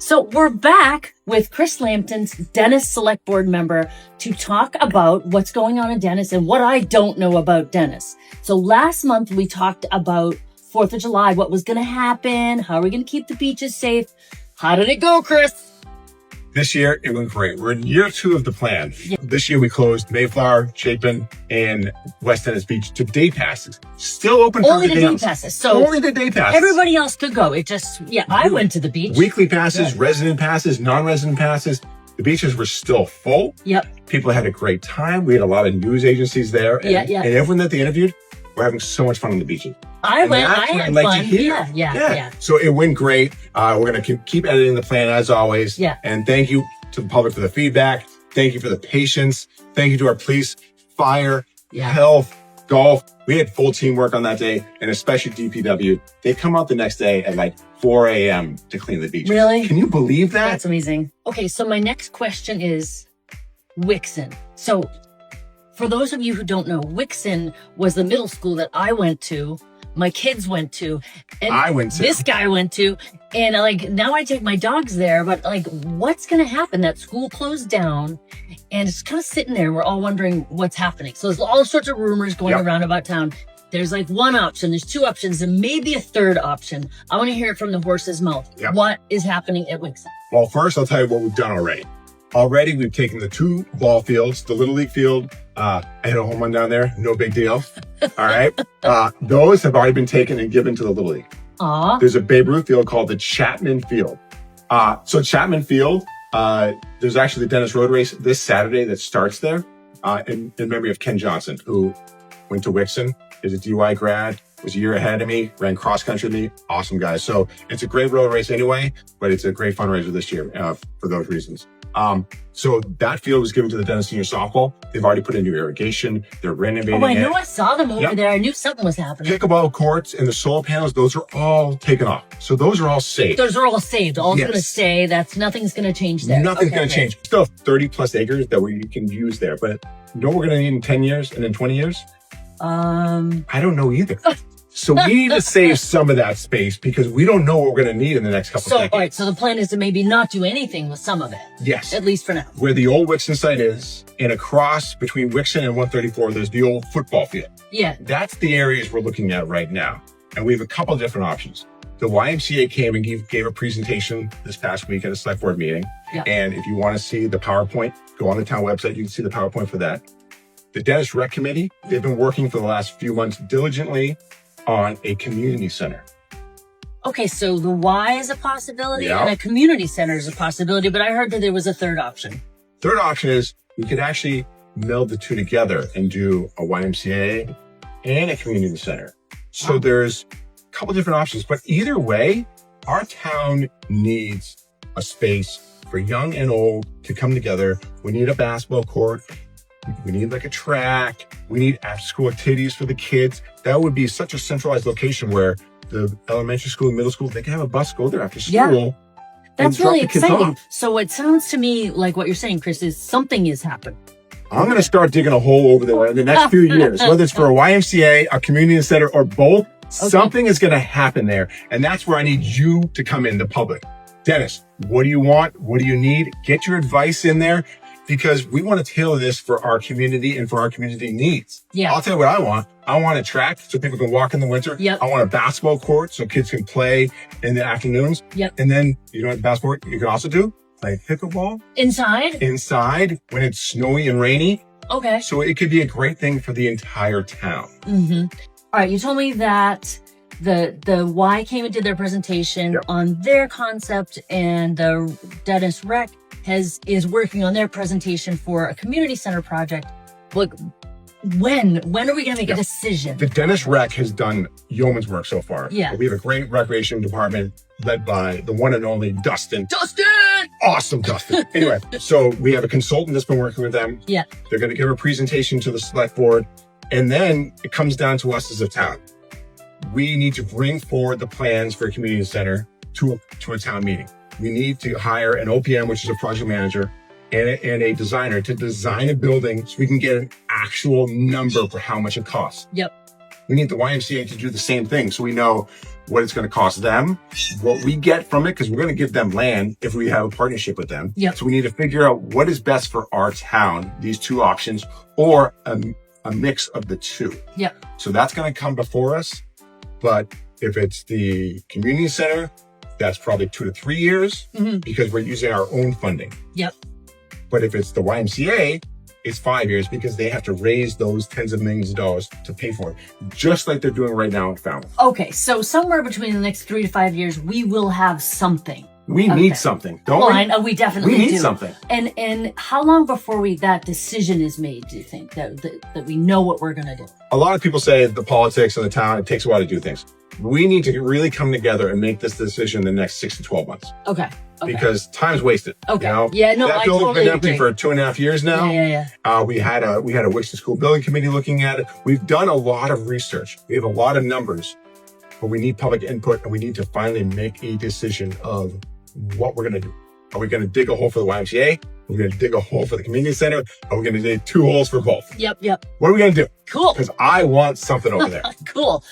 So we're back with Chris Lambton's Dennis Select Board member to talk about what's going on in Dennis and what I don't know about Dennis. So last month we talked about 4th of July, what was going to happen, how are we going to keep the beaches safe? How did it go, Chris? This year, it went great. We're in year 2 of the plan. Yeah. This year, we closed Mayflower, Chapin, and West Dennis Beach to day passes. Still open for only the day passes. So only the day passes. Everybody else could go. It just, I went to the beach. Weekly passes, resident passes, non-resident passes. The beaches were still full. Yep. People had a great time. We had a lot of news agencies there. And, and everyone that they interviewed, we're having so much fun on the beaches. I had fun. Yeah. So it went great. We're going to keep editing the plan as always. Yeah. And thank you to the public for the feedback. Thank you for the patience. Thank you to our police, fire, health, golf. We had full teamwork on that day, and especially DPW. They come out the next day at like 4 a.m. to clean the beaches. Really? Can you believe that? That's amazing. Okay, so my next question is Wixon. So for those of you who don't know, Wixon was the middle school that I went to, my kids went to, and this guy went to, and now I take my dogs there, but what's going to happen? That school closed down and it's kind of sitting there. We're all wondering what's happening. So there's all sorts of rumors going around about town. There's one option, there's 2 options, and maybe a 3rd option. I want to hear it from the horse's mouth. Yep. What is happening at Wixon? Well, first I'll tell you what we've done already. Already, we've taken the 2 ball fields, the Little League field. I had a home run down there. No big deal. All right. Those have already been taken and given to the Little League. Aww. There's a Babe Ruth field called the Chapman Field. So Chapman Field, there's actually the Dennis Road Race this Saturday that starts there in memory of Ken Johnson, who went to Wixon, is a DY grad, was a year ahead of me, ran cross country with me. Awesome guy. So it's a great road race anyway, but it's a great fundraiser this year for those reasons. So that field was given to the Dennis Senior Softball. They've already put in new irrigation. They're renovating I know. I saw them over there. I knew something was happening. Pickleball courts and the solar panels, those are all taken off. So those are all saved. Those are all saved. All's going to stay. Nothing's going to change there. Nothing's going to change. Still 30 plus acres that we can use there. But you know what we're going to need in 10 years and in 20 years? I don't know either. So we need to save some of that space because we don't know what we're going to need in the next couple of decades. All right, so the plan is to maybe not do anything with some of it. Yes. At least for now. Where the old Wixon site is, and across between Wixon and 134, there's the old football field. Yeah. That's the areas we're looking at right now. And we have a couple of different options. The YMCA came and gave a presentation this past week at a select board meeting. Yeah. And if you want to see the PowerPoint, go on the town website. You can see the PowerPoint for that. The Dennis Rec Committee, they've been working for the last few months diligently on a community center. Okay, so the Y is a possibility and a community center is a possibility, but I heard that there was a 3rd option. 3rd option is we could actually meld the 2 together and do a YMCA and a community center. So there's a couple different options, but either way, our town needs a space for young and old to come together. We need a basketball court. We need a track. We need after-school activities for the kids. That would be such a centralized location where the elementary school and middle school, they can have a bus go there after school. Yeah. That's really exciting. So it sounds to me like what you're saying, Chris, is something is happening. I'm going to start digging a hole over there in the next few years, whether it's for a YMCA, a community center, or both. Something is going to happen there. And that's where I need you to come in, the public. Dennis, what do you want? What do you need? Get your advice in there. Because we want to tailor this for our community and for our community needs. Yeah. I'll tell you what I want. I want a track so people can walk in the winter. Yep. I want a basketball court so kids can play in the afternoons. Yep. And then, basketball you can also do? Play pickleball. Inside when it's snowy and rainy. Okay. So it could be a great thing for the entire town. Mm-hmm. All right. You told me that the Y came and did their presentation on their concept, and the Dennis Rec is working on their presentation for a community center project. When are we going to make a decision? The Dennis Rec has done yeoman's work so far. Yeah. We have a great recreation department led by the one and only Dustin. Awesome, Dustin. Anyway, so we have a consultant that's been working with them. Yeah. They're going to give a presentation to the select board. And then it comes down to us as a town. We need to bring forward the plans for a community center to a town meeting. We need to hire an OPM, which is a project manager, and a designer to design a building so we can get an actual number for how much it costs. Yep. we need the YMCA to do the same thing. So we know what it's going to cost them, what we get from it, because we're going to give them land if we have a partnership with them. Yep. So we need to figure out what is best for our town, these two options, or a mix of the two. Yep. So that's going to come before us. But if it's the community center, that's probably 2 to 3 years because we're using our own funding. Yep. But if it's the YMCA, it's 5 years because they have to raise those tens of millions of dollars to pay for it, just like they're doing right now in Falmouth. Okay, so somewhere between the next 3 to 5 years, we will have something. We need something, don't Well, we? I know we definitely We need do. something. And how long before that decision is made, do you think, that we know what we're going to do? A lot of people say the politics of the town, it takes a while to do things. We need to really come together and make this decision in the next 6 to 12 months. Okay. Because time's wasted. Okay. You know? Yeah, no, that I building's totally been empty agree. for 2.5 years now. Yeah. We had a Wixon School building committee looking at it. We've done a lot of research. We have a lot of numbers, but we need public input and we need to finally make a decision of what we're going to do. Are we going to dig a hole for the YMCA? Are we going to dig a hole for the community center? Are we going to dig 2 holes for both? Yep. What are we going to do? Cool. Because I want something over there. Cool.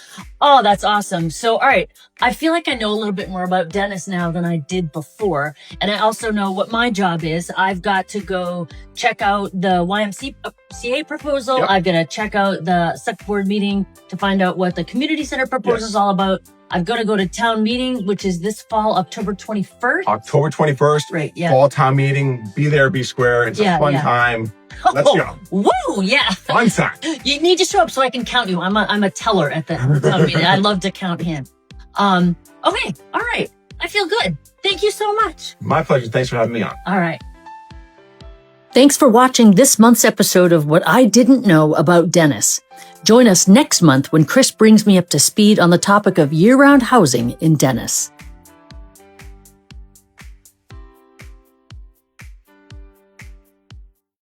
Oh, that's awesome. So, all right. I feel like I know a little bit more about Dennis now than I did before. And I also know what my job is. I've got to go check out the YMCA proposal. Yep. I've got to check out the select board meeting to find out what the community center proposal is all about. I've got to go to town meeting, which is this fall, October 21st. October 21st, Right, yeah. fall town meeting. Be there, be square. It's a fun time. Let's go. Woo, yeah. Fun time. You need to show up so I can count you. I'm a teller at the town meeting. I love to count him. Okay. All right. I feel good. Thank you so much. My pleasure. Thanks for having me on. All right. Thanks for watching this month's episode of What I Didn't Know About Dennis. Join us next month when Chris brings me up to speed on the topic of year-round housing in Dennis.